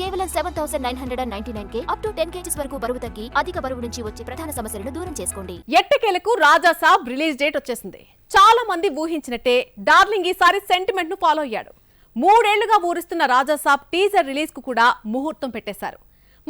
కేవలం 7,999K up to 10 kgs వరకు బరువు తగ్గి అధిక బరువు నుంచి వచ్చే ప్రధాన సమస్యలను దూరం చేసుకోండి. ఎట్టకేలకు రాజా సాబ్ రిలీజ్ డేట్ వచ్చేసింది. చాలా మంది ఊహించినట్టే డార్లింగ్ ఈసారి సెంటిమెంట్ ను ఫాలో అయ్యాడు. 3 ఏళ్లుగా ఊరిస్తున్న రాజా సాబ్ టీజర్ రిలీజ్ కు కూడా ముహూర్తం పెట్టేశారు.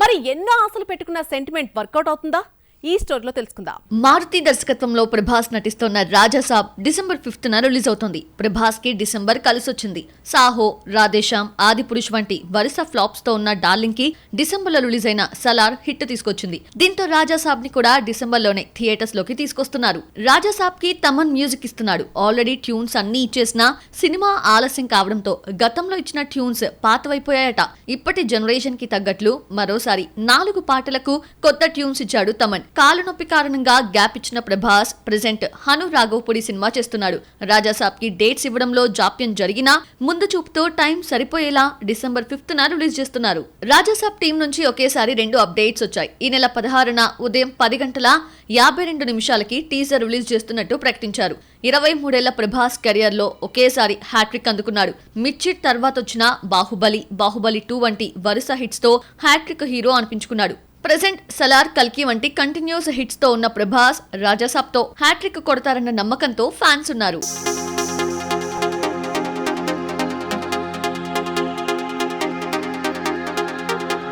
మరి ఎన్నో ఆశలు పెట్టుకున్న సెంటిమెంట్ వర్కౌట్ అవుతుందా? ఈ స్టోరీలో తెలుసుకుందాం. మారుతి దర్శకత్వంలో ప్రభాస్ నటిస్తున్న రాజా సాబ్ డిసెంబర్ 5th రిలీజ్ అవుతుంది. ప్రభాస్ కి డిసెంబర్ కలిసొచ్చింది. సాహో, రాధేశ్యామ్, ఆదిపురుష్ వంటి వరుస ఫ్లాప్స్ తో ఉన్న డార్లింగ్ కి డిసెంబర్ లో రిలీజ్ అయిన సలార్ హిట్ తీసుకొచ్చింది. దీంతో రాజా సాబ్ ని కూడా డిసెంబర్ లోనే థియేటర్స్ లోకి తీసుకొస్తున్నారు. రాజా సాబ్ కి తమన్ మ్యూజిక్ ఇస్తున్నాడు. ఆల్రెడీ ట్యూన్స్ అన్ని ఇచ్చేసినా సినిమా ఆలస్యం కావడంతో గతంలో ఇచ్చిన ట్యూన్స్ పాతవైపోయాయట. ఇప్పటి జనరేషన్ కి తగ్గట్లు మరోసారి 4 పాటలకు కొత్త ట్యూన్స్ ఇచ్చాడు తమన్. కాలు నొప్పి కారణంగా గ్యాప్ ఇచ్చిన ప్రభాస్ ప్రెజెంట్ హను రాఘవపూడి సినిమా చేస్తున్నాడు. రాజా సాబ్ కి డేట్స్ ఇవ్వడంలో జాప్యం జరిగినా ముందు చూపుతో టైం సరిపోయేలా డిసెంబర్ 5th రిలీజ్ చేస్తున్నారు. రాజా సాబ్ టీం నుంచి ఒకేసారి 2 అప్డేట్స్ వచ్చాయి. ఈ నెల 16న ఉదయం 10:52 టీజర్ రిలీజ్ చేస్తున్నట్టు ప్రకటించారు. 23 ఏళ్ల ప్రభాస్ కెరియర్ లో ఒకేసారి హ్యాట్రిక్ అందుకున్నాడు. మిర్చిట్ తర్వాత వచ్చిన బాహుబలి, బాహుబలి 2 వంటి వరుస హిట్స్ తో హ్యాట్రిక్ హీరో అనిపించుకున్నాడు. ప్రెజెంట్ సలార్, కల్కి వంటి కంటిన్యూస్ హిట్స్ తో ఉన్న ప్రభాస్ రాజా సాబ్ తో హ్యాట్రిక్ కొడతారన్న నమ్మకంతో ఫ్యాన్స్ ఉన్నారు.